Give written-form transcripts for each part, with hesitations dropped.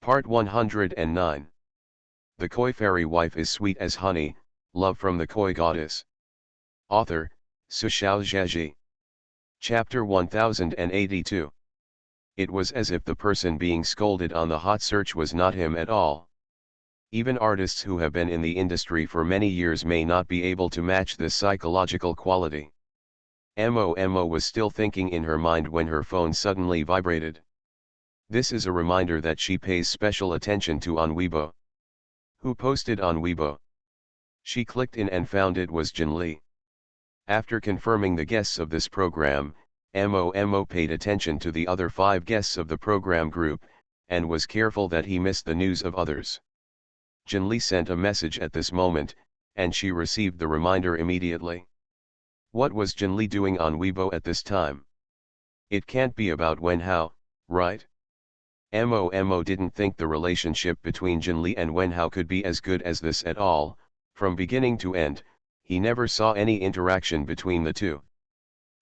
Part 109. The Koi Fairy Wife is Sweet as Honey, Love from the Koi Goddess. Author, Su Xiaozhaji. Chapter 1082. It was as if the person being scolded on the hot search was not him at all. Even artists who have been in the industry for many years may not be able to match this psychological quality. Mo was still thinking in her mind when her phone suddenly vibrated. This is a reminder that she pays special attention to on Weibo. Who posted on Weibo? She clicked in and found it was Jin Lee. After confirming the guests of this program, Mo paid attention to the other 5 guests of the program group, and was careful that he missed the news of others. Jin Lee sent a message at this moment, and she received the reminder immediately. What was Jin Lee doing on Weibo at this time? It can't be about Wen Hao, right? Mo didn't think the relationship between Jin Lee and Wen Hao could be as good as this at all. From beginning to end, he never saw any interaction between the two.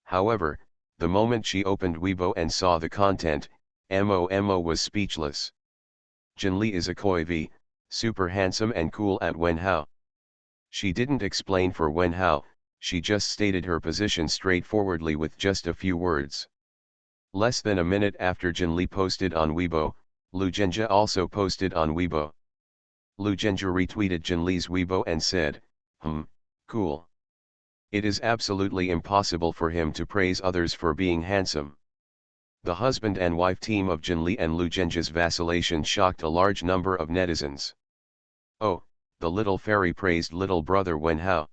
However, the moment she opened Weibo and saw the content, Mo was speechless. Jin Lee is a Koi V, super handsome and cool at Wen Hao. She didn't explain for Wen Hao, she just stated her position straightforwardly with just a few words. Less than a minute after Jin Lee posted on Weibo, Lu Zhenjia also posted on Weibo. Lu Zhenjia retweeted Jin Lee's Weibo and said, cool. It is absolutely impossible for him to praise others for being handsome. The husband and wife team of Jin Lee and Lu Zhenjia's vacillation shocked a large number of netizens. Oh, the little fairy praised little brother Wen Hao.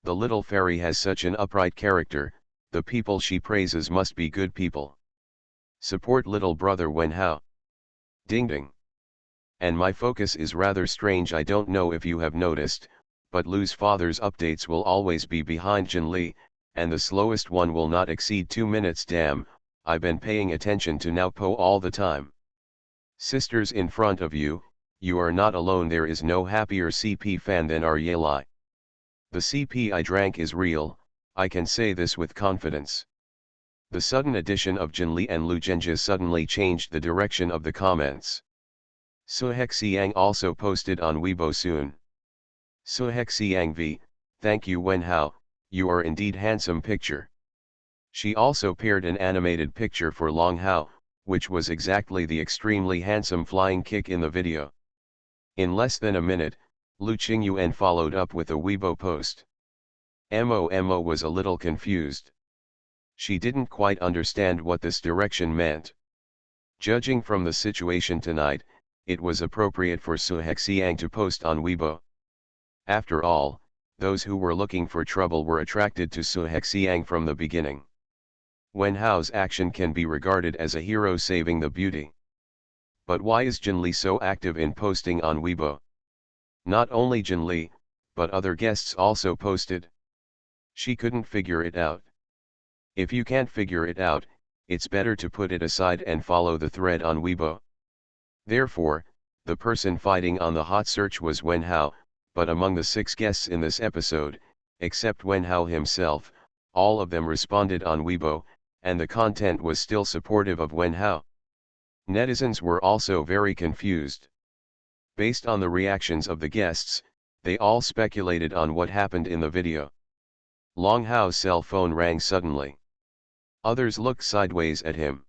The little fairy has such an upright character, the people she praises must be good people. Support little brother Wen Hao. Ding ding. And my focus is rather strange. I don't know if you have noticed, but Lu's father's updates will always be behind Jin Lee, and the slowest one will not exceed 2 minutes. Damn, I've been paying attention to Now Po all the time. Sisters in front of you, you are not alone. There is no happier CP fan than our Yelai. The CP I drank is real, I can say this with confidence. The sudden addition of Jin Lee and Lu Zhenjia suddenly changed the direction of the comments. Suhexiang also posted on Weibo soon. Suhexiang V, thank you Wen Hao, you are indeed handsome picture. She also paired an animated picture for Long Hao, which was exactly the extremely handsome flying kick in the video. In less than a minute, Lu Qingyuan followed up with a Weibo post. Mo was a little confused. She didn't quite understand what this direction meant. Judging from the situation tonight, it was appropriate for Suhexiang to post on Weibo. After all, those who were looking for trouble were attracted to Suhexiang from the beginning. Wen Hao's action can be regarded as a hero saving the beauty. But why is Jin Lee so active in posting on Weibo? Not only Jin Lee, but other guests also posted. She couldn't figure it out. If you can't figure it out, it's better to put it aside and follow the thread on Weibo. Therefore, the person fighting on the hot search was Wen Hao, but among the 6 guests in this episode, except Wen Hao himself, all of them responded on Weibo, and the content was still supportive of Wen Hao. Netizens were also very confused. Based on the reactions of the guests, they all speculated on what happened in the video. Long Hao's cell phone rang suddenly. Others looked sideways at him.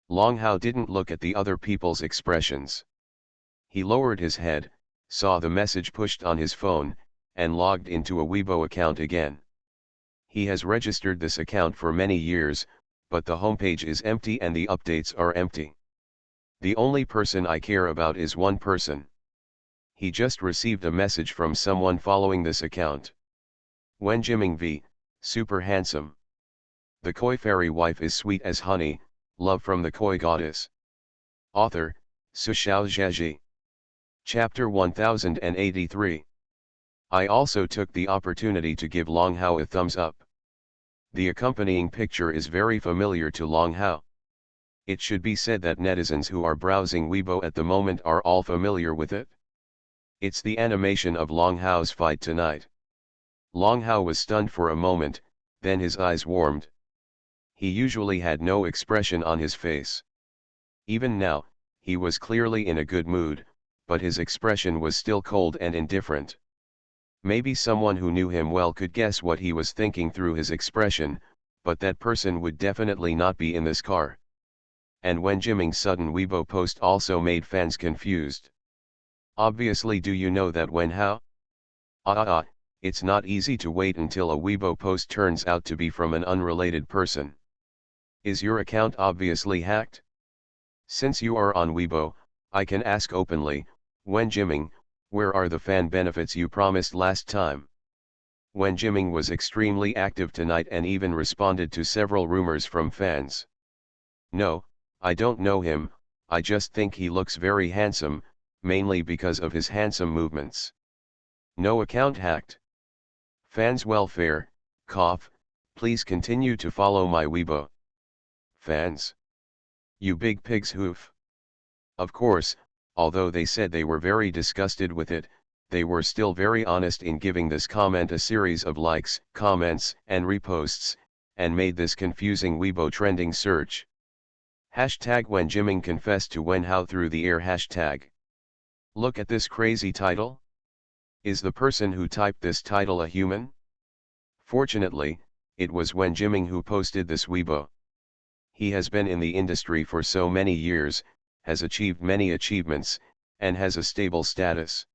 Long Hao didn't look at the other people's expressions. He lowered his head, saw the message pushed on his phone, and logged into a Weibo account again. He has registered this account for many years, but the homepage is empty and the updates are empty. The only person I care about is one person. He just received a message from someone following this account. Wen Jiming V, super handsome. The Koi Fairy Wife is Sweet as Honey, Love from the Koi Goddess. Author, Su Xiaozhaji. Chapter 1083. I also took the opportunity to give Long Hao a thumbs up. The accompanying picture is very familiar to Long Hao. It should be said that netizens who are browsing Weibo at the moment are all familiar with it. It's the animation of Long Hao's fight tonight. Long Hao was stunned for a moment, then his eyes warmed. He usually had no expression on his face. Even now, he was clearly in a good mood, but his expression was still cold and indifferent. Maybe someone who knew him well could guess what he was thinking through his expression, but that person would definitely not be in this car. And when Jimming's sudden Weibo post also made fans confused. Obviously, do you know that when how? It's not easy to wait until a Weibo post turns out to be from an unrelated person. Is your account obviously hacked? Since you are on Weibo, I can ask openly, when Jimming, where are the fan benefits you promised last time? When Jimming was extremely active tonight and even responded to several rumors from fans. No, I don't know him, I just think he looks very handsome, mainly because of his handsome movements. No account hacked. Fans welfare, cough, please continue to follow my Weibo. Fans. You big pig's hoof. Of course, although they said they were very disgusted with it, they were still very honest in giving this comment a series of likes, comments, and reposts, and made this confusing Weibo trending search. Hashtag when Jimming confessed to Wen Hao through the air hashtag. Look at this crazy title. Is the person who typed this title a human? Fortunately, it was Wen Jimming who posted this Weibo. He has been in the industry for so many years, has achieved many achievements, and has a stable status.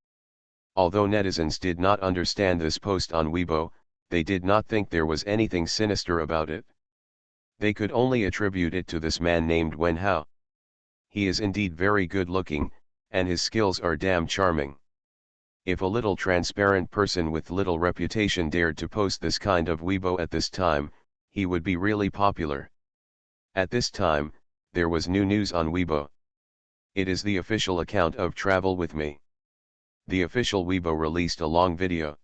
Although netizens did not understand this post on Weibo, they did not think there was anything sinister about it. They could only attribute it to this man named Wen Hao. He is indeed very good looking, and his skills are damn charming. If a little transparent person with little reputation dared to post this kind of Weibo at this time, he would be really popular. At this time, there was new news on Weibo. It is the official account of Travel With Me. The official Weibo released a long video.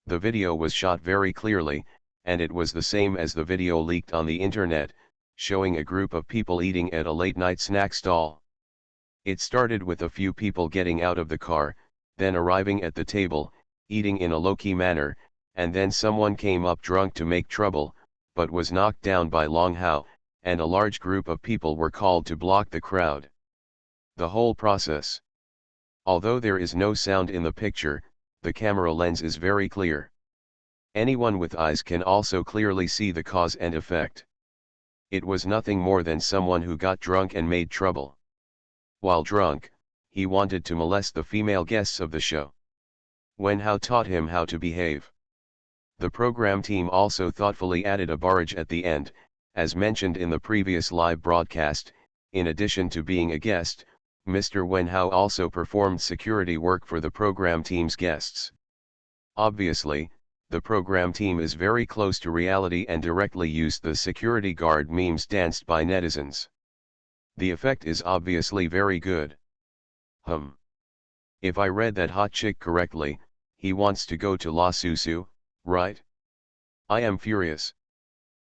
The video was shot very clearly, and it was the same as the video leaked on the internet, showing a group of people eating at a late-night snack stall. It started with a few people getting out of the car, then arriving at the table, eating in a low-key manner, and then someone came up drunk to make trouble, but was knocked down by Long Hao, and a large group of people were called to block the crowd. The whole process. Although there is no sound in the picture, the camera lens is very clear. Anyone with eyes can also clearly see the cause and effect. It was nothing more than someone who got drunk and made trouble. While drunk, he wanted to molest the female guests of the show. Wen Hao taught him how to behave. The program team also thoughtfully added a barrage at the end, as mentioned in the previous live broadcast. In addition to being a guest, Mr. Wen Hao also performed security work for the program team's guests. Obviously, the program team is very close to reality and directly used the security guard memes danced by netizens. The effect is obviously very good. If I read that hot chick correctly, he wants to go to La Susu, right? I am furious.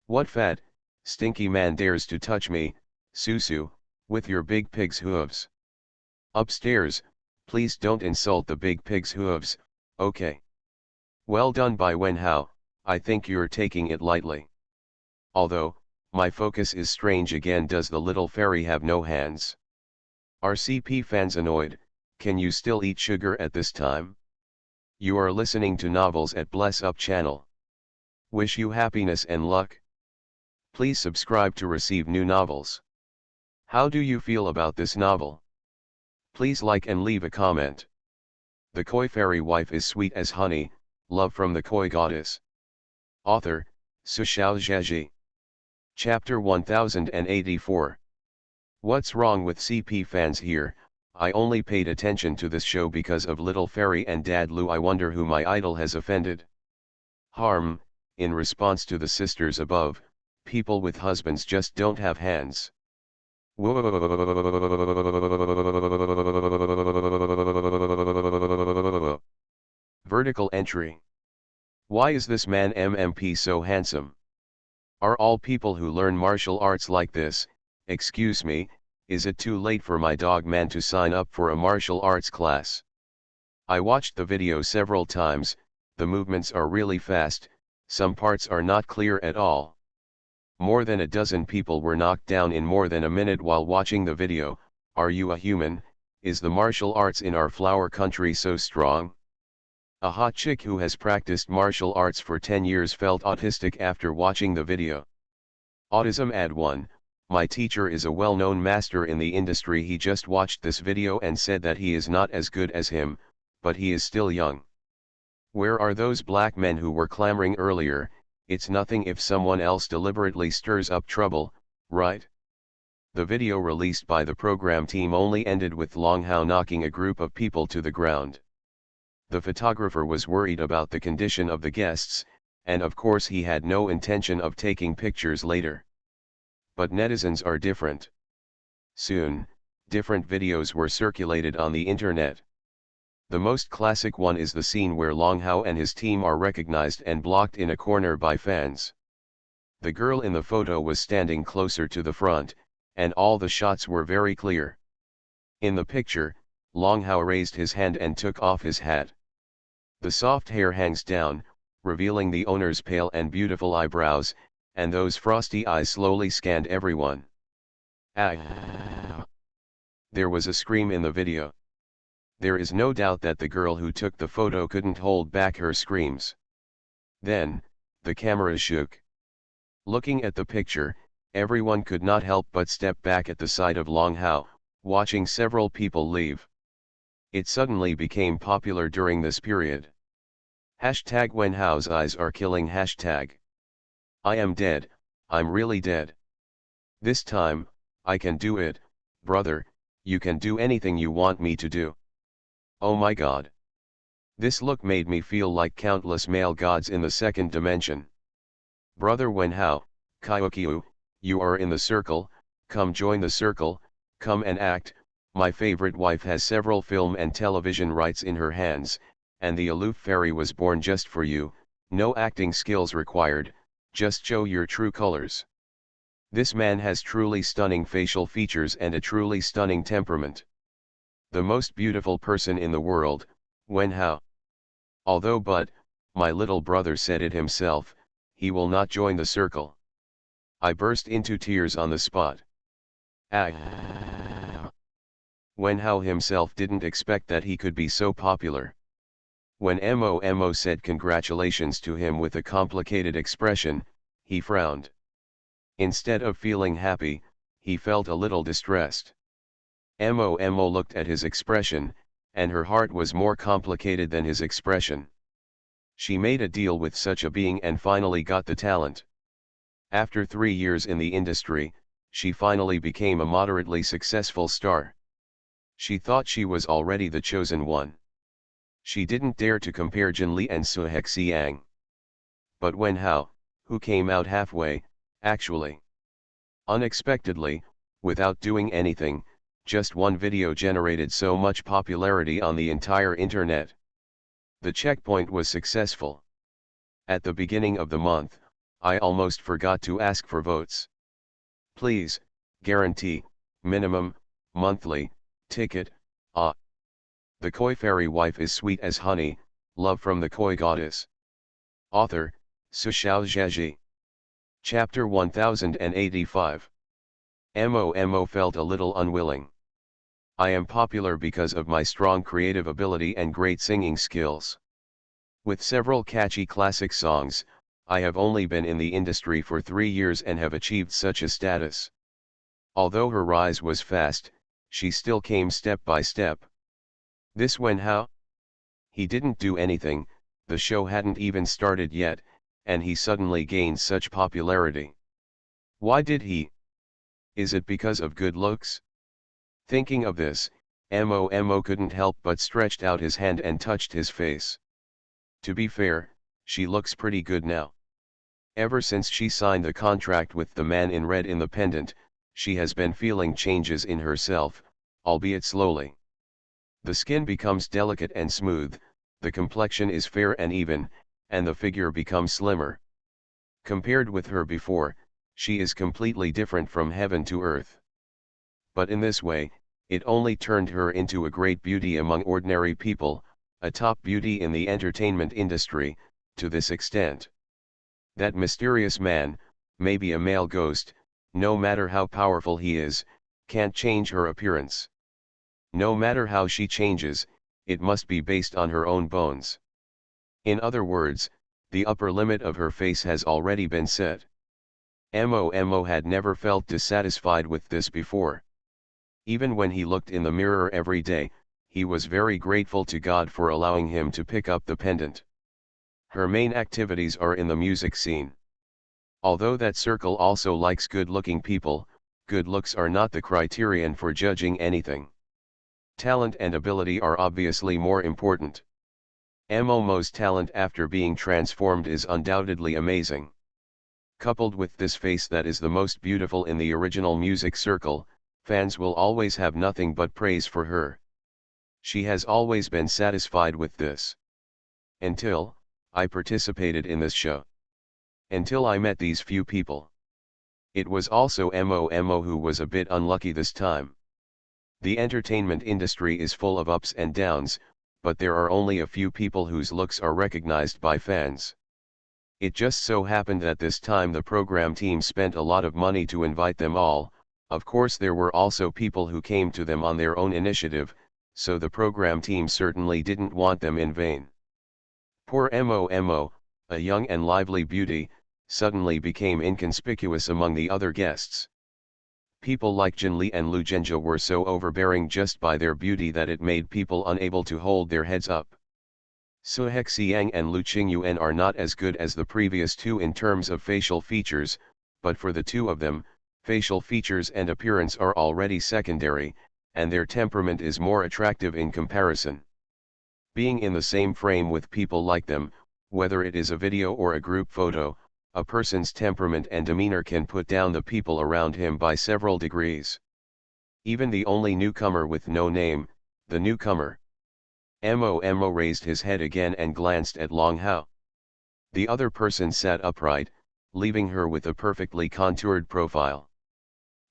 What fat, stinky man dares to touch me, Susu, with your big pig's hooves? Upstairs, please don't insult the big pig's hooves, okay? Well done by Wen Hao, I think you're taking it lightly. Although, my focus is strange again. Does the little fairy have no hands? Are CP fans annoyed? Can you still eat sugar at this time? You are listening to Novels at Bless Up channel. Wish you happiness and luck. Please subscribe to receive new novels. How do you feel about this novel? Please like and leave a comment. The Koi Fairy Wife is sweet as honey, love from the Koi Goddess. Author, Su Xiaozhaji. Chapter 1084. What's wrong with CP fans here? I only paid attention to this show because of Little Fairy and Dad Lu. I wonder who my idol has offended. Harm, in response to the sisters above, people with husbands just don't have hands. Vertical entry. Why is this man MMP so handsome? Are all people who learn martial arts like this? Excuse me, is it too late for my dog man to sign up for a martial arts class? I watched the video several times, the movements are really fast, some parts are not clear at all. More than a dozen people were knocked down in more than a minute while watching the video. Are you a human? Is the martial arts in our flower country so strong? A hot chick who has practiced martial arts for 10 years felt autistic after watching the video. Autism Ad 1, my teacher is a well-known master in the industry. He just watched this video and said that he is not as good as him, but he is still young. Where are those black men who were clamoring earlier? It's nothing if someone else deliberately stirs up trouble, right? The video released by the program team only ended with Long Hao knocking a group of people to the ground. The photographer was worried about the condition of the guests, and of course he had no intention of taking pictures later. But netizens are different. Soon, different videos were circulated on the internet. The most classic one is the scene where Long Hao and his team are recognized and blocked in a corner by fans. The girl in the photo was standing closer to the front, and all the shots were very clear. In the picture, Long Hao raised his hand and took off his hat. The soft hair hangs down, revealing the owner's pale and beautiful eyebrows, and those frosty eyes slowly scanned everyone. Ah! There was a scream in the video. There is no doubt that the girl who took the photo couldn't hold back her screams. Then, the camera shook. Looking at the picture, everyone could not help but step back at the sight of Long Hao, watching several people leave. It suddenly became popular during this period. Hashtag when Hao's eyes are killing. Hashtag I am dead, I'm really dead. This time, I can do it, brother, you can do anything you want me to do. Oh my god. This look made me feel like countless male gods in the second dimension. Brother Wen Hao, Kyoukyu, you are in the circle, come join the circle, come and act. My favorite wife has several film and television rights in her hands, and the aloof fairy was born just for you, no acting skills required, just show your true colors. This man has truly stunning facial features and a truly stunning temperament. The most beautiful person in the world, Wen Hao. Although my little brother said it himself, he will not join the circle. I burst into tears on the spot. Ah! Wen Hao himself didn't expect that he could be so popular. When Mo said congratulations to him with a complicated expression, he frowned. Instead of feeling happy, he felt a little distressed. Mo looked at his expression, and her heart was more complicated than his expression. She made a deal with such a being and finally got the talent. After 3 years in the industry, she finally became a moderately successful star. She thought she was already the chosen one. She didn't dare to compare Jin Li and Su Hexiang. But Wen Hao, who came out halfway, actually. Unexpectedly, without doing anything, just one video generated so much popularity on the entire internet. The checkpoint was successful. At the beginning of the month, I almost forgot to ask for votes. Please, guarantee, minimum, monthly, ticket, The Koi Fairy Wife is Sweet as Honey, Love from the Koi Goddess. Author, Su Xiaozhaji. Chapter 1085. Mo felt a little unwilling. I am popular because of my strong creative ability and great singing skills. With several catchy classic songs, I have only been in the industry for 3 years and have achieved such a status. Although her rise was fast, she still came step by step. This Wen Hao? He didn't do anything, the show hadn't even started yet, and he suddenly gained such popularity. Why did he? Is it because of good looks? Thinking of this, Mo couldn't help but stretched out his hand and touched his face. To be fair, she looks pretty good now. Ever since she signed the contract with the man in red in the pendant, she has been feeling changes in herself, albeit slowly. The skin becomes delicate and smooth, the complexion is fair and even, and the figure becomes slimmer. Compared with her before, she is completely different from heaven to earth. But in this way, it only turned her into a great beauty among ordinary people, a top beauty in the entertainment industry, to this extent. That mysterious man, maybe a male ghost, no matter how powerful he is, can't change her appearance. No matter how she changes, it must be based on her own bones. In other words, the upper limit of her face has already been set. Mo had never felt dissatisfied with this before. Even when he looked in the mirror every day, he was very grateful to God for allowing him to pick up the pendant. Her main activities are in the music scene. Although that circle also likes good-looking people, good looks are not the criterion for judging anything. Talent and ability are obviously more important. Mo's talent after being transformed is undoubtedly amazing. Coupled with this face that is the most beautiful in the original music circle, fans will always have nothing but praise for her. She has always been satisfied with this. Until I participated in this show. Until I met these few people. It was also Mo who was a bit unlucky this time. The entertainment industry is full of ups and downs, but there are only a few people whose looks are recognized by fans. It just so happened that this time the program team spent a lot of money to invite them all. Of course there were also people who came to them on their own initiative, so the program team certainly didn't want them in vain. Poor Mo, a young and lively beauty, suddenly became inconspicuous among the other guests. People like Jin Lee and Lu Zhenjia were so overbearing just by their beauty that it made people unable to hold their heads up. Su Hexiang and Lu Qingyuan are not as good as the previous two in terms of facial features, but for the two of them, facial features and appearance are already secondary, and their temperament is more attractive in comparison. Being in the same frame with people like them, whether it is a video or a group photo, a person's temperament and demeanor can put down the people around him by several degrees. Even the only newcomer with no name, the newcomer. Mo raised his head again and glanced at Long Hao. The other person sat upright, leaving her with a perfectly contoured profile.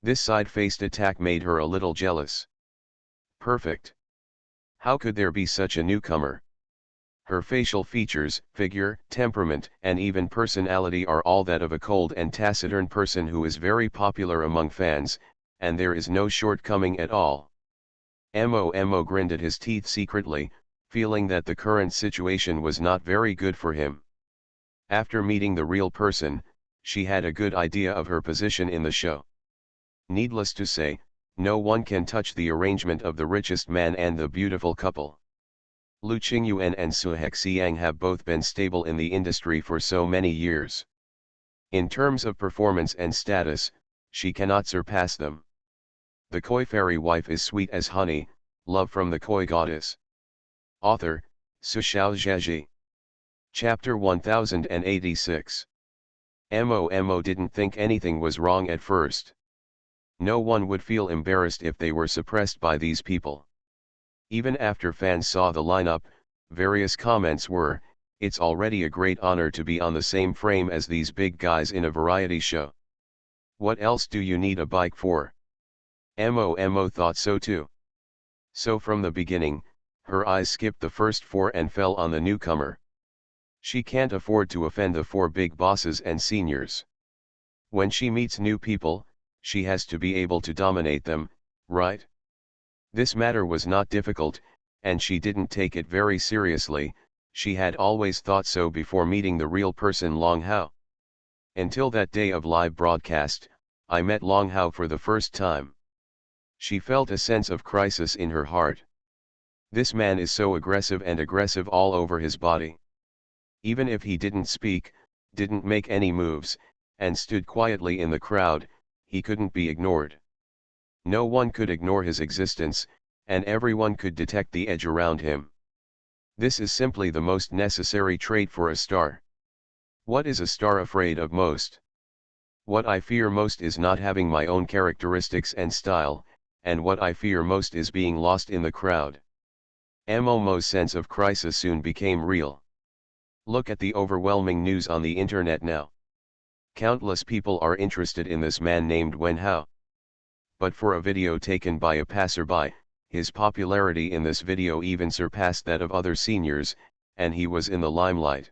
This side-faced attack made her a little jealous. Perfect. How could there be such a newcomer? Her facial features, figure, temperament, and even personality are all that of a cold and taciturn person who is very popular among fans, and there is no shortcoming at all. Mo grinned at his teeth secretly, feeling that the current situation was not very good for him. After meeting the real person, she had a good idea of her position in the show. Needless to say, no one can touch the arrangement of the richest man and the beautiful couple. Lu Qingyuan and Su Hexiang have both been stable in the industry for so many years. In terms of performance and status, she cannot surpass them. The koi fairy wife is sweet as honey, love from the koi goddess. Author, Su Xiaozhaji. Chapter 1086. Mo didn't think anything was wrong at first. No one would feel embarrassed if they were suppressed by these people. Even after fans saw the lineup, various comments were, "It's already a great honor to be on the same frame as these big guys in a variety show. What else do you need a bike for?" Mo thought so too. So from the beginning, her eyes skipped the first four and fell on the newcomer. She can't afford to offend the four big bosses and seniors. When she meets new people, she has to be able to dominate them, right? This matter was not difficult, and she didn't take it very seriously. She had always thought so before meeting the real person Long Hao. Until that day of live broadcast, I met Long Hao for the first time. She felt a sense of crisis in her heart. This man is so aggressive and aggressive all over his body. Even if he didn't speak, didn't make any moves, and stood quietly in the crowd, he couldn't be ignored. No one could ignore his existence, and everyone could detect the edge around him. This is simply the most necessary trait for a star. What is a star afraid of most? What I fear most is not having my own characteristics and style, and what I fear most is being lost in the crowd. Mo's sense of crisis soon became real. Look at the overwhelming news on the internet now. Countless people are interested in this man named Wen Hao. But for a video taken by a passerby, his popularity in this video even surpassed that of other seniors, and he was in the limelight.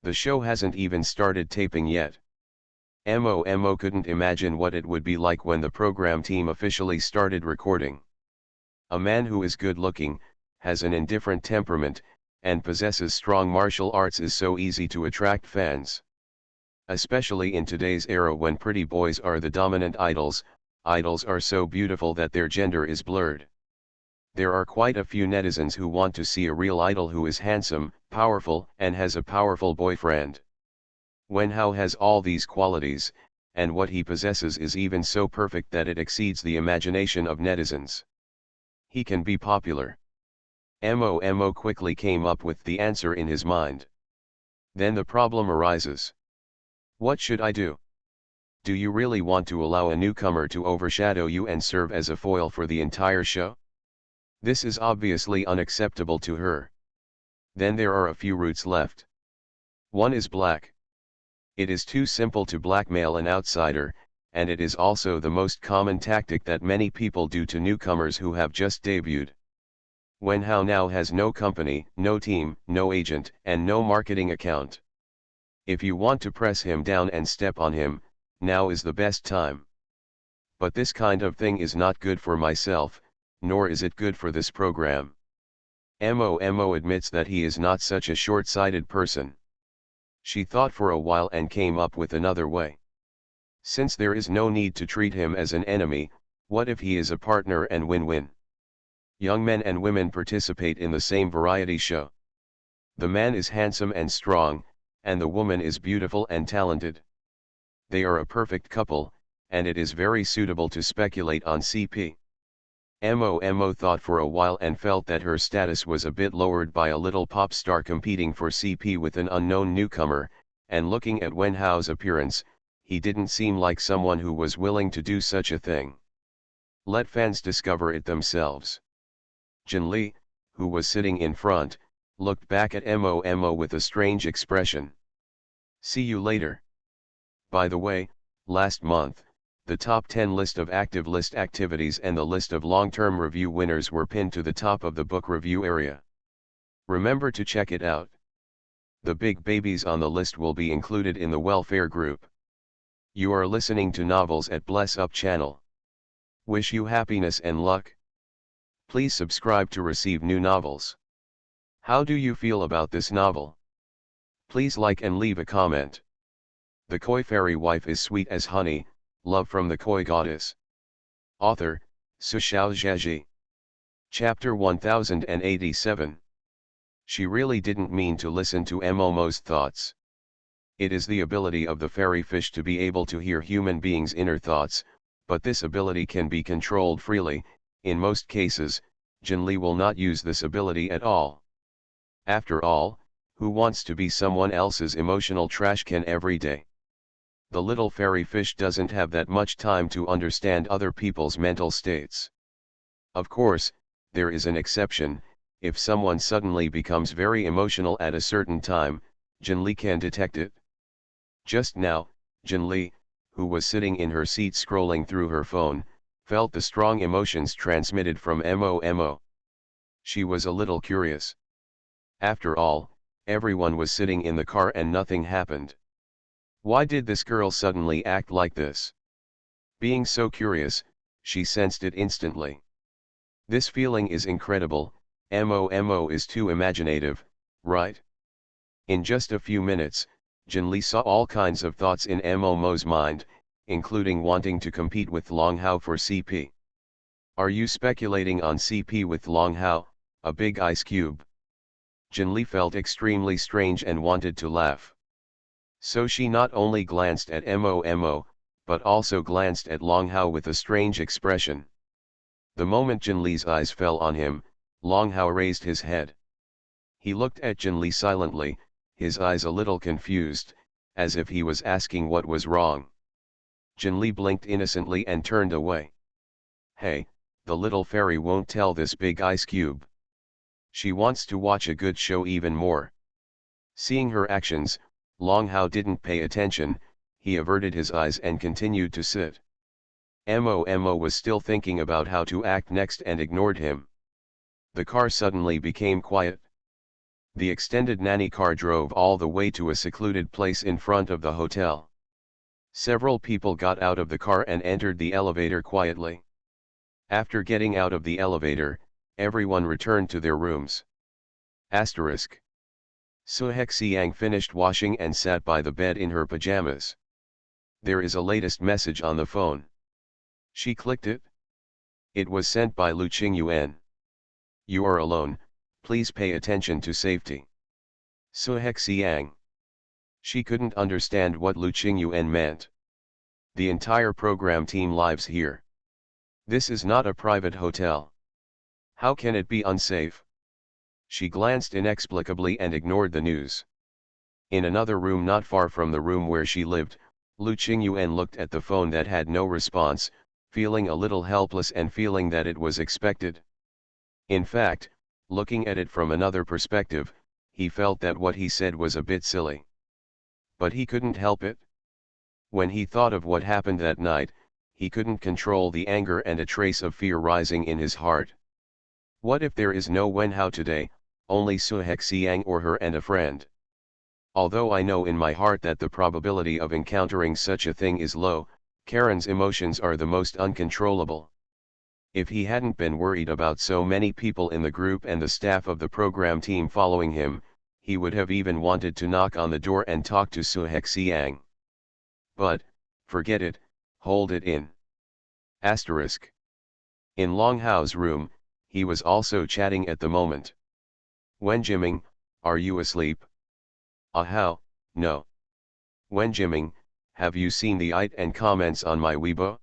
The show hasn't even started taping yet. Mo couldn't imagine what it would be like when the program team officially started recording. A man who is good looking, has an indifferent temperament, and possesses strong martial arts is so easy to attract fans. Especially in today's era when pretty boys are the dominant idols, idols are so beautiful that their gender is blurred. There are quite a few netizens who want to see a real idol who is handsome, powerful, and has a powerful boyfriend. Wenhao has all these qualities, and what he possesses is even so perfect that it exceeds the imagination of netizens. He can be popular. Mo quickly came up with the answer in his mind. Then the problem arises. What should I do? Do you really want to allow a newcomer to overshadow you and serve as a foil for the entire show? This is obviously unacceptable to her. Then there are a few routes left. One is black. It is too simple to blackmail an outsider, and it is also the most common tactic that many people do to newcomers who have just debuted. Wenhao now has no company, no team, no agent, and no marketing account. If you want to press him down and step on him, now is the best time. But this kind of thing is not good for myself, nor is it good for this program. Mo admits that he is not such a short-sighted person. She thought for a while and came up with another way. Since there is no need to treat him as an enemy, what if he is a partner and win-win? Young men and women participate in the same variety show. The man is handsome and strong, and the woman is beautiful and talented. They are a perfect couple, and it is very suitable to speculate on CP. Mo thought for a while and felt that her status was a bit lowered by a little pop star competing for CP with an unknown newcomer, and looking at Wenhao's appearance, he didn't seem like someone who was willing to do such a thing. Let fans discover it themselves. Jin Li, who was sitting in front, looked back at Mo with a strange expression. See you later. By the way, last month, the top 10 list of active list activities and the list of long-term review winners were pinned to the top of the book review area. Remember to check it out. The big babies on the list will be included in the welfare group. You are listening to Novels at Bless Up channel. Wish you happiness and luck. Please subscribe to receive new novels. How do you feel about this novel? Please like and leave a comment. The Koi Fairy Wife is sweet as honey, love from the Koi Goddess. Author, Sushao Zhaji. Chapter 1087. She really didn't mean to listen to Mo's thoughts. It is the ability of the fairy fish to be able to hear human beings' inner thoughts, but this ability can be controlled freely. In most cases, Jin Li will not use this ability at all. After all, who wants to be someone else's emotional trash can every day? The little fairy fish doesn't have that much time to understand other people's mental states. Of course, there is an exception. If someone suddenly becomes very emotional at a certain time, Jin Li can detect it. Just now, Jin Li, who was sitting in her seat scrolling through her phone, felt the strong emotions transmitted from Mo. She was a little curious. After all, everyone was sitting in the car and nothing happened. Why did this girl suddenly act like this? Being so curious, she sensed it instantly. This feeling is incredible. Mo is too imaginative, right? In just a few minutes, Jin Li saw all kinds of thoughts in Mo's mind, including wanting to compete with Long Hao for CP. Are you speculating on CP with Long Hao, a big ice cube? Jin Li felt extremely strange and wanted to laugh. So she not only glanced at Mo, but also glanced at Long Hao with a strange expression. The moment Jin Li's eyes fell on him, Long Hao raised his head. He looked at Jin Li silently, his eyes a little confused, as if he was asking what was wrong. Jin Li blinked innocently and turned away. Hey, the little fairy won't tell this big ice cube. She wants to watch a good show even more. Seeing her actions, Long Hao didn't pay attention. He averted his eyes and continued to sit. Mo was still thinking about how to act next and ignored him. The car suddenly became quiet. The extended nanny car drove all the way to a secluded place in front of the hotel. Several people got out of the car and entered the elevator quietly. After getting out of the elevator, everyone returned to their rooms. Asterisk. Suhexiang finished washing and sat by the bed in her pajamas. There is a latest message on the phone. She clicked it. It was sent by Lu Qingyuan. You are alone, please pay attention to safety. Suhexiang. She couldn't understand what Lu Qingyuan meant. The entire program team lives here. This is not a private hotel. How can it be unsafe? She glanced inexplicably and ignored the news. In another room not far from the room where she lived, Lu Qingyuan looked at the phone that had no response, feeling a little helpless and feeling that it was expected. In fact, looking at it from another perspective, he felt that what he said was a bit silly. But he couldn't help it. When he thought of what happened that night, he couldn't control the anger and a trace of fear rising in his heart. What if there is no Wenhao today, only Suhexiang or her and a friend? Although I know in my heart that the probability of encountering such a thing is low, Karen's emotions are the most uncontrollable. If he hadn't been worried about so many people in the group and the staff of the program team following him, he would have even wanted to knock on the door and talk to Suhexiang. But, forget it, hold it in. Asterisk. In Long Hao's room, he was also chatting at the moment. Wen Jiming, are you asleep? Hao, no. Wen Jiming, have you seen the it and comments on my Weibo?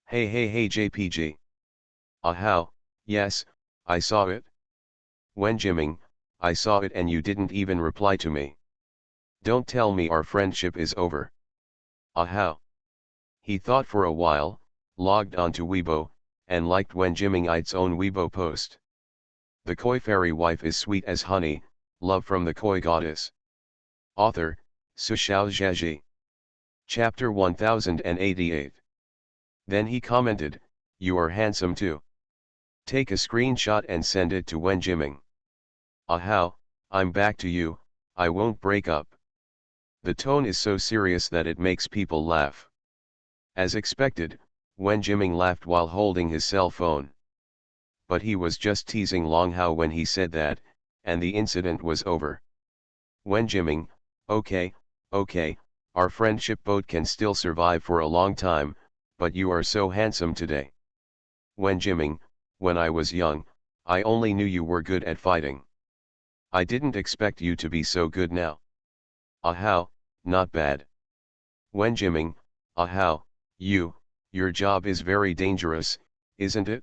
Hey JPG. Hao, yes, I saw it. Wen Jiming, I saw it and you didn't even reply to me. Don't tell me our friendship is over. Hao. He thought for a while, logged onto Weibo, and liked Wen Jiming's own Weibo post. The koi fairy wife is sweet as honey, love from the koi goddess. Author, Su Xiaozhaji. Chapter 1088. Then he commented, you are handsome too. Take a screenshot and send it to Wen Jiming. Hao, I'm back to you, I won't break up. The tone is so serious that it makes people laugh. As expected, Wen Jiming laughed while holding his cell phone. But he was just teasing Long Hao when he said that, and the incident was over. Wen Jiming, okay, our friendship boat can still survive for a long time, but you are so handsome today. Wen Jiming, when I was young, I only knew you were good at fighting. I didn't expect you to be so good now. Hao, not bad. Wen Jiming, Hao, your job is very dangerous, isn't it?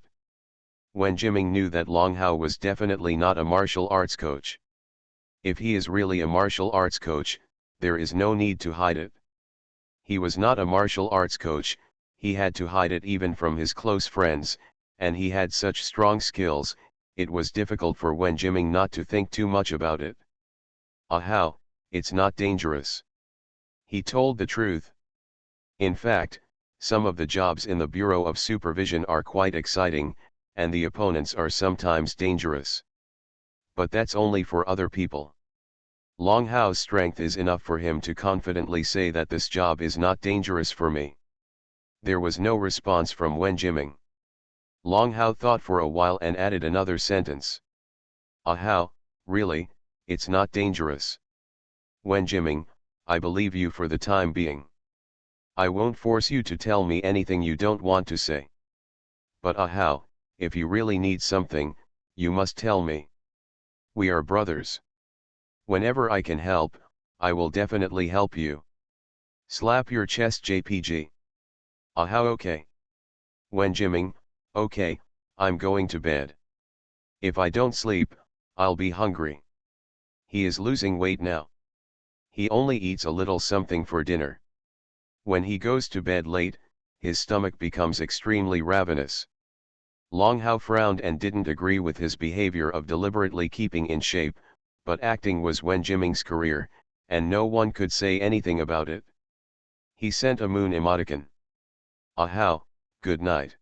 Wen Jiming knew that Long Hao was definitely not a martial arts coach. If he is really a martial arts coach, there is no need to hide it. He was not a martial arts coach, he had to hide it even from his close friends, and he had such strong skills, it was difficult for Wen Jiming not to think too much about it. Hao, it's not dangerous. He told the truth. In fact, some of the jobs in the Bureau of Supervision are quite exciting, and the opponents are sometimes dangerous. But that's only for other people. Long Hao's strength is enough for him to confidently say that this job is not dangerous for me. There was no response from Wen Jiming. Long Hao thought for a while and added another sentence. Hao, really, it's not dangerous. Wen Jiming, I believe you for the time being. I won't force you to tell me anything you don't want to say. But Hao, if you really need something, you must tell me. We are brothers. Whenever I can help, I will definitely help you. Slap your chest JPG. Hao, okay. Wen Jiming, okay, I'm going to bed. If I don't sleep, I'll be hungry. He is losing weight now. He only eats a little something for dinner. When he goes to bed late, his stomach becomes extremely ravenous. Long Hao frowned and didn't agree with his behavior of deliberately keeping in shape, but acting was Wen Jiming's career, and no one could say anything about it. He sent a moon emoticon. Hao, good night.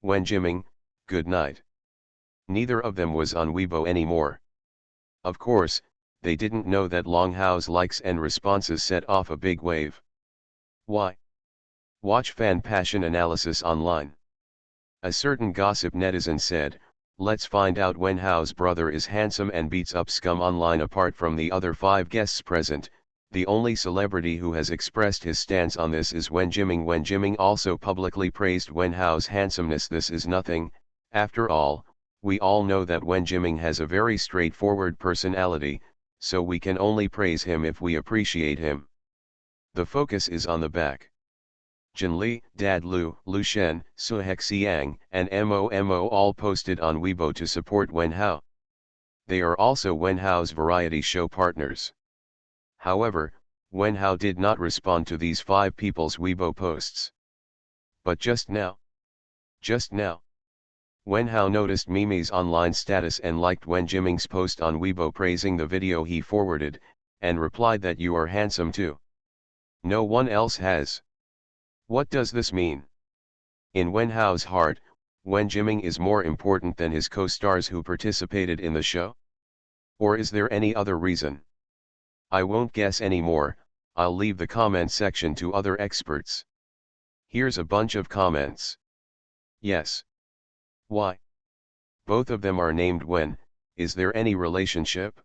Wen Jiming, good night. Neither of them was on Weibo anymore. Of course, they didn't know that Long Hao's likes and responses set off a big wave. Why? Watch fan passion analysis online. A certain gossip netizen said, "Let's find out when Hao's brother is handsome and beats up scum online." Apart from the other 5 guests present, the only celebrity who has expressed his stance on this is Wen Jiming. Wen Jiming also publicly praised Wen Hao's handsomeness. This is nothing, after all, we all know that Wen Jiming has a very straightforward personality, so we can only praise him if we appreciate him. The focus is on the back. Jin Li, Dad Lu, Lu Shen, Su Hexiang, and Momo all posted on Weibo to support Wen Hao. They are also Wen Hao's variety show partners. However, Wen Hao did not respond to these 5 people's Weibo posts. But just now, Wen Hao noticed Mimi's online status and liked Wen Jiming's post on Weibo praising the video he forwarded, and replied that you are handsome too. No one else has. What does this mean? In Wen Hao's heart, Wen Jiming is more important than his co-stars who participated in the show? Or is there any other reason? I won't guess anymore, I'll leave the comment section to other experts. Here's a bunch of comments. Yes. Why? Both of them are named Wen, is there any relationship?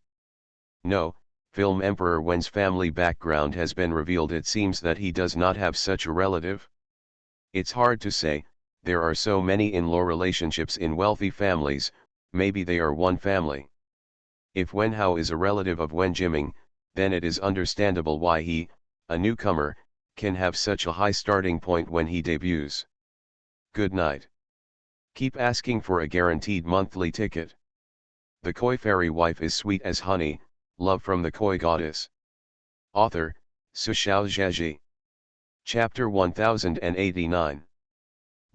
No. Film Emperor Wen's family background has been revealed. It seems that he does not have such a relative. It's hard to say, there are so many in-law relationships in wealthy families, maybe they are one family. If Wen Hao is a relative of Wen Jiming, then it is understandable why he, a newcomer, can have such a high starting point when he debuts. Good night. Keep asking for a guaranteed monthly ticket. The Koi fairy wife is sweet as honey. Love from the Koi Goddess. Author, Su Xiaozhaji. Chapter 1089.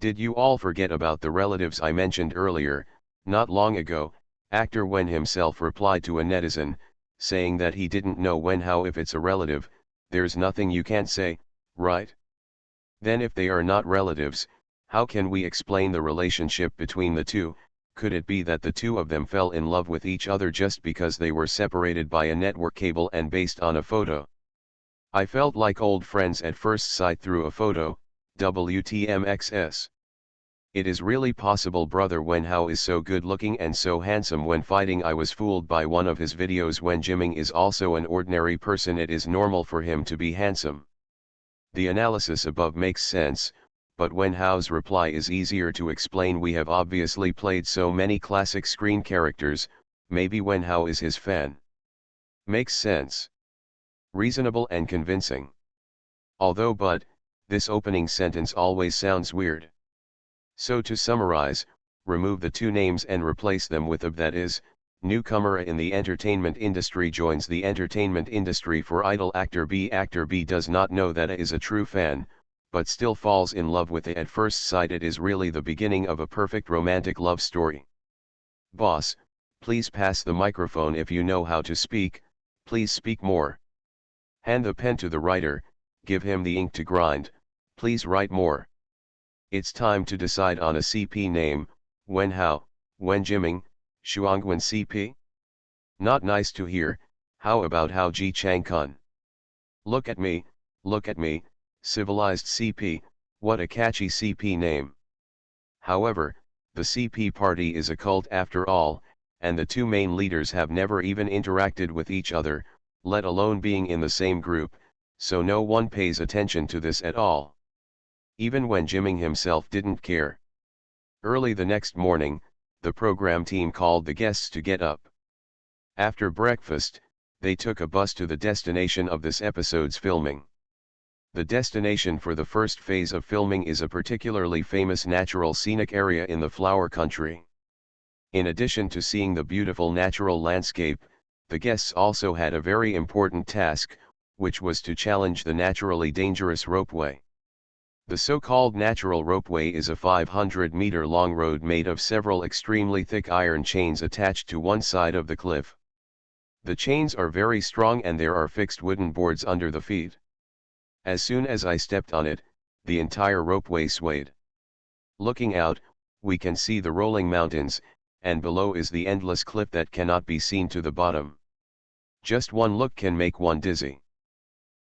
Did you all forget about the relatives I mentioned earlier? Not long ago, actor Wen himself replied to a netizen, saying that he didn't know Wen Hao. If it's a relative, there's nothing you can't say, right? Then if they are not relatives, how can we explain the relationship between the two? Could it be that the two of them fell in love with each other just because they were separated by a network cable and based on a photo? I felt like old friends at first sight through a photo, WTMXS. It is really possible brother Wen Hao is so good looking and so handsome. When fighting I was fooled by one of his videos. Wen Jiming is also an ordinary person. It is normal for him to be handsome. The analysis above makes sense, but Wen Hao's reply is easier to explain. We have obviously played so many classic screen characters, maybe Wen Hao is his fan. Makes sense. Reasonable and convincing. Although but, this opening sentence always sounds weird. So to summarize, remove the 2 names and replace them with of. That is, newcomer in the entertainment industry joins the entertainment industry for idol. Actor B. Actor B does not know that A is a true fan, but still falls in love with A at first sight. It is really the beginning of a perfect romantic love story. Boss, please pass the microphone. If you know how to speak, please speak more. Hand the pen to the writer, give him the ink to grind, please write more. It's time to decide on a CP name. Wen Hao, Wen Jiming, Shuangwen CP? Not nice to hear. How about Hao Ji Chang Kun? Look at me, civilized CP, what a catchy CP name. However, the CP party is a cult after all, and the 2 main leaders have never even interacted with each other, let alone being in the same group, so no one pays attention to this at all. Even Wen Jiming himself didn't care. Early the next morning, the program team called the guests to get up. After breakfast, they took a bus to the destination of this episode's filming. The destination for the first phase of filming is a particularly famous natural scenic area in the Flower Country. In addition to seeing the beautiful natural landscape, the guests also had a very important task, which was to challenge the naturally dangerous ropeway. The so-called natural ropeway is a 500-meter-long road made of several extremely thick iron chains attached to one side of the cliff. The chains are very strong and there are fixed wooden boards under the feet. As soon as I stepped on it, the entire ropeway swayed. Looking out, we can see the rolling mountains, and below is the endless cliff that cannot be seen to the bottom. Just one look can make one dizzy.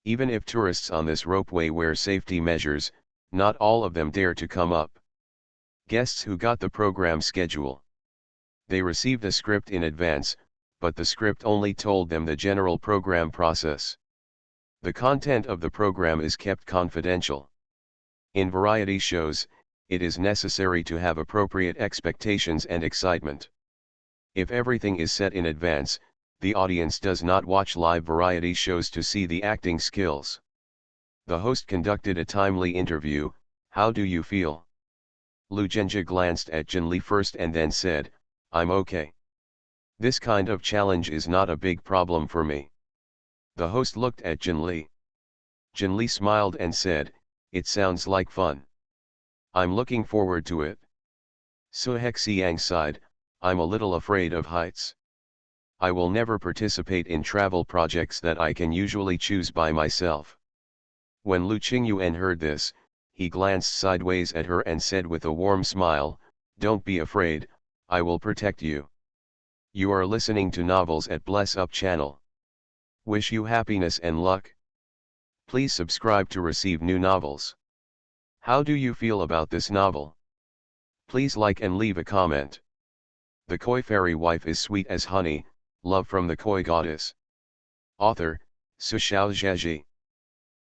Even if tourists on this ropeway wear safety measures, not all of them dare to come up. Guests who got the program schedule. They received a script in advance, but the script only told them the general program process. The content of the program is kept confidential. In variety shows, it is necessary to have appropriate expectations and excitement. If everything is set in advance, the audience does not watch live variety shows to see the acting skills. The host conducted a timely interview. How do you feel? Lu Zhenjie glanced at Jin Li first and then said, I'm okay. This kind of challenge is not a big problem for me. The host looked at Jin Li. Jin Li smiled and said, it sounds like fun. I'm looking forward to it. Su Hexiang sighed, I'm a little afraid of heights. I will never participate in travel projects that I can usually choose by myself. When Lu Qingyuan heard this, he glanced sideways at her and said with a warm smile, don't be afraid, I will protect you. You are listening to novels at Bless Up channel. Wish you happiness and luck. Please subscribe to receive new novels. How do you feel about this novel? Please like and leave a comment. The Koi Fairy Wife is Sweet as Honey, Love from the Koi Goddess. Author, Su Xiaozhaji.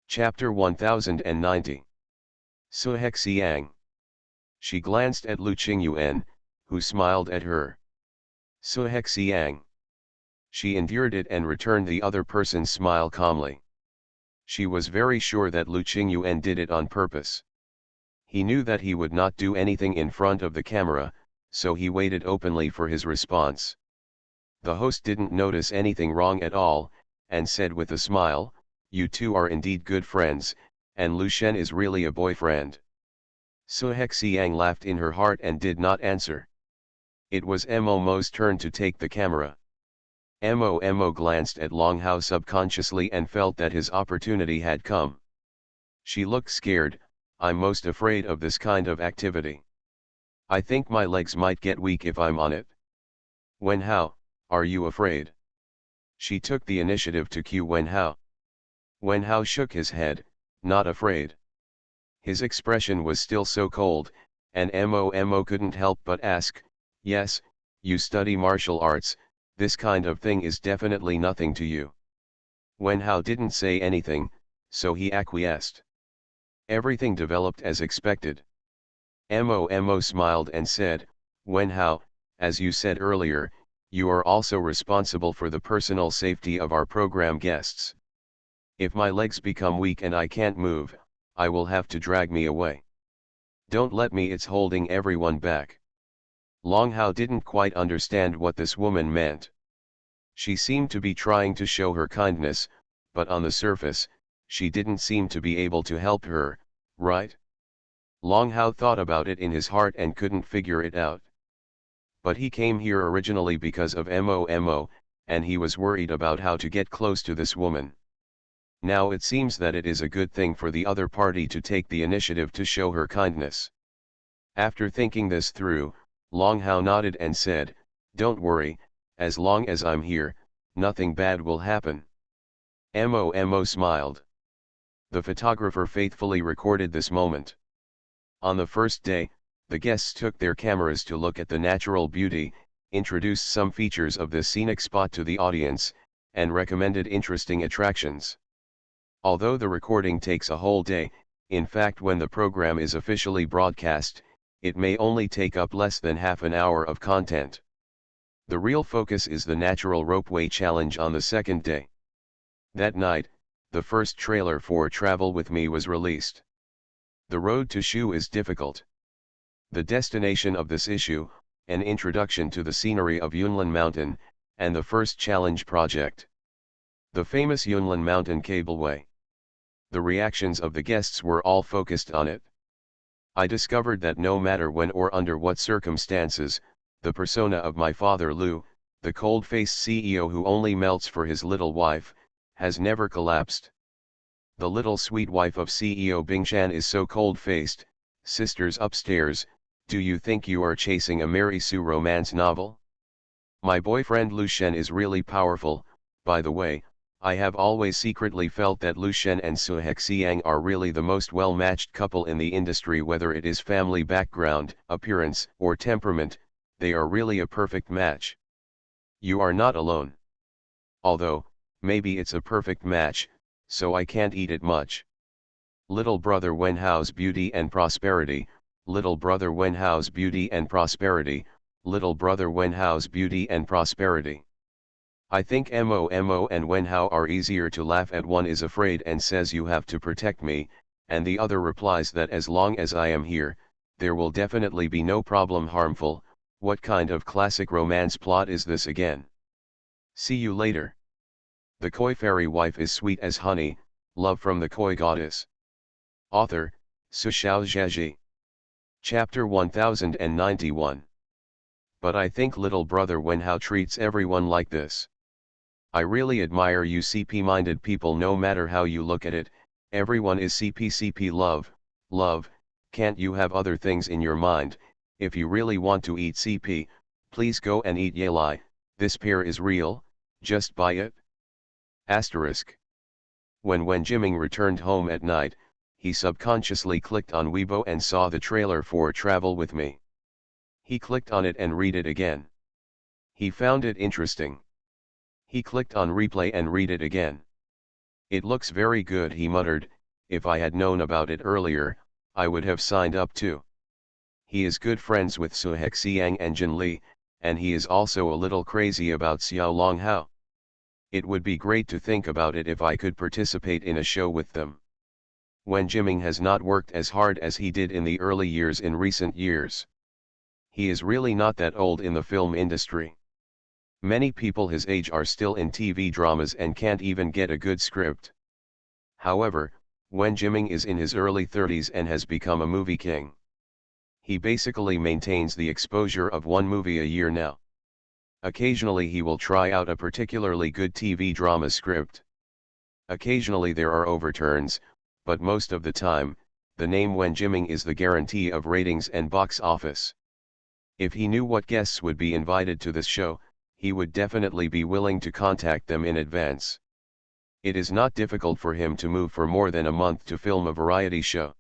Chapter 1090. Su Hexiang. She glanced at Lu Qingyuan, who smiled at her. Su Hexiang. She endured it and returned the other person's smile calmly. She was very sure that Lu Qingyuan did it on purpose. He knew that he would not do anything in front of the camera, so he waited openly for his response. The host didn't notice anything wrong at all, and said with a smile, you two are indeed good friends, and Lu Shen is really a boyfriend. Su Hexiang laughed in her heart and did not answer. It was Mo's turn to take the camera. Mo glanced at Long Hao subconsciously and felt that his opportunity had come. She looked scared. I'm most afraid of this kind of activity. I think my legs might get weak if I'm on it. Wen Hao, are you afraid? She took the initiative to cue Wen Hao. Wen Hao shook his head, not afraid. His expression was still so cold, and Mo couldn't help but ask, yes, you study martial arts, this kind of thing is definitely nothing to you. Wen Hao didn't say anything, so he acquiesced. Everything developed as expected. Mo smiled and said, Wen Hao, as you said earlier, you are also responsible for the personal safety of our program guests. If my legs become weak and I can't move, I will have to drag me away. Don't let me, it's holding everyone back. Long Hao didn't quite understand what this woman meant. She seemed to be trying to show her kindness, but on the surface, she didn't seem to be able to help her, right? Long Hao thought about it in his heart and couldn't figure it out. But he came here originally because of Mo, and he was worried about how to get close to this woman. Now it seems that it is a good thing for the other party to take the initiative to show her kindness. After thinking this through, Long Hao nodded and said, don't worry, as long as I'm here, nothing bad will happen. Mo smiled. The photographer faithfully recorded this moment. On the first day, the guests took their cameras to look at the natural beauty, introduced some features of this scenic spot to the audience, and recommended interesting attractions. Although the recording takes a whole day, in fact when the program is officially broadcast, it may only take up less than half an hour of content. The real focus is the natural ropeway challenge on the second day. That night, the first trailer for Travel With Me was released. The road to Shu is difficult. The destination of this issue, an introduction to the scenery of Yunlin Mountain, and the first challenge project. The famous Yunlin Mountain Cableway. The reactions of the guests were all focused on it. I discovered that no matter when or under what circumstances, the persona of my father Lu, the cold-faced CEO who only melts for his little wife, has never collapsed. The little sweet wife of CEO Bingshan is so cold-faced. Sisters upstairs, do you think you are chasing a Mary Sue romance novel? My boyfriend Lu Shen is really powerful. By the way, I have always secretly felt that Lu Shen and Su Hexiang are really the most well-matched couple in the industry, whether it is family background, appearance, or temperament, they are really a perfect match. You are not alone. Although, maybe it's a perfect match, so I can't eat it much. Little brother Wenhao's beauty and prosperity, little brother Wenhao's beauty and prosperity, little brother Wenhao's beauty and prosperity. I think Mo and Wenhao are easier to laugh at. One is afraid and says you have to protect me, and the other replies that as long as I am here, there will definitely be no problem harmful. What kind of classic romance plot is this again? See you later. The Koi fairy wife is sweet as honey, love from the Koi goddess. Author, Su Xiaozhaji. Chapter 1091. But I think little brother Wenhao treats everyone like this. I really admire you CP-minded people, no matter how you look at it, everyone is CP love, love, can't you have other things in your mind? If you really want to eat CP, please go and eat Yelai, this pear is real, just buy it. Asterisk. When Jiming returned home at night, he subconsciously clicked on Weibo and saw the trailer for Travel With Me. He clicked on it and read it again. He found it interesting. He clicked on replay and read it again. It looks very good, he muttered. If I had known about it earlier, I would have signed up too. He is good friends with Su Hexiang and Jin Li, and he is also a little crazy about Xiao Longhao. It would be great to think about it if I could participate in a show with them. Wen Jiming has not worked as hard as he did in the early years in recent years. He is really not that old in the film industry. Many people his age are still in TV dramas and can't even get a good script. However, Wen Jiming is in his early 30s and has become a movie king. He basically maintains the exposure of one movie a year now. Occasionally he will try out a particularly good TV drama script. Occasionally there are overturns, but most of the time, the name Wen Jiming is the guarantee of ratings and box office. If he knew what guests would be invited to this show, he would definitely be willing to contact them in advance. It is not difficult for him to move for more than a month to film a variety show.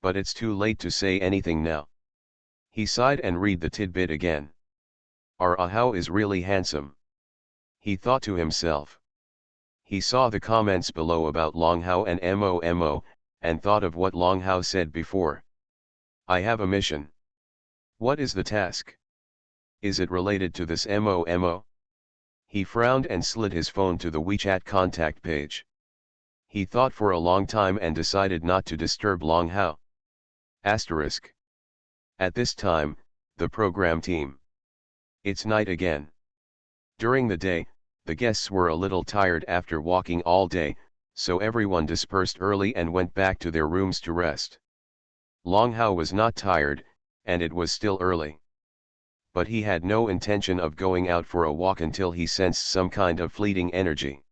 But it's too late to say anything now. He sighed and read the tidbit again. Ahao is really handsome. He thought to himself. He saw the comments below about Longhao and Mo, and thought of what Longhao said before. I have a mission. What is the task? Is it related to this Mo? He frowned and slid his phone to the WeChat contact page. He thought for a long time and decided not to disturb Longhao. Asterisk. At this time, the program team. It's night again. During the day, the guests were a little tired after walking all day, so everyone dispersed early and went back to their rooms to rest. Longhao was not tired, and it was still early. But he had no intention of going out for a walk until he sensed some kind of fleeting energy.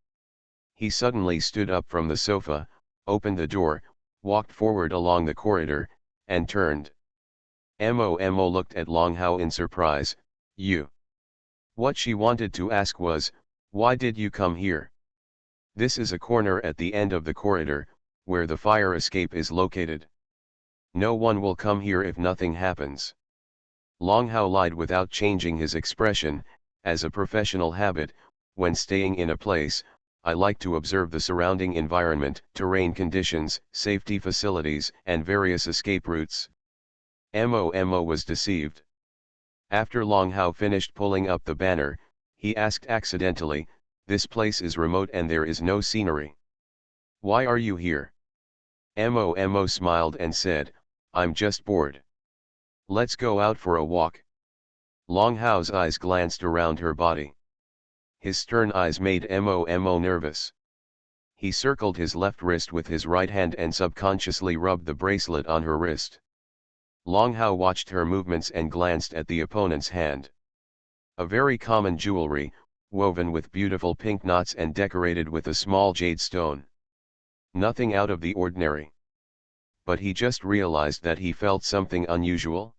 He suddenly stood up from the sofa, opened the door, walked forward along the corridor, and turned. Mo looked at Longhao in surprise. You. What she wanted to ask was, why did you come here? This is a corner at the end of the corridor, where the fire escape is located. No one will come here if nothing happens. Longhao lied without changing his expression. As a professional habit, when staying in a place, I like to observe the surrounding environment, terrain conditions, safety facilities, and various escape routes. Mo was deceived. After Longhao finished pulling up the banner, he asked accidentally, this place is remote and there is no scenery. Why are you here? Mo smiled and said, I'm just bored. Let's go out for a walk. Longhao's eyes glanced around her body. His stern eyes made Mo nervous. He circled his left wrist with his right hand and subconsciously rubbed the bracelet on her wrist. Longhao watched her movements and glanced at the opponent's hand. A very common jewelry, woven with beautiful pink knots and decorated with a small jade stone. Nothing out of the ordinary. But he just realized that he felt something unusual.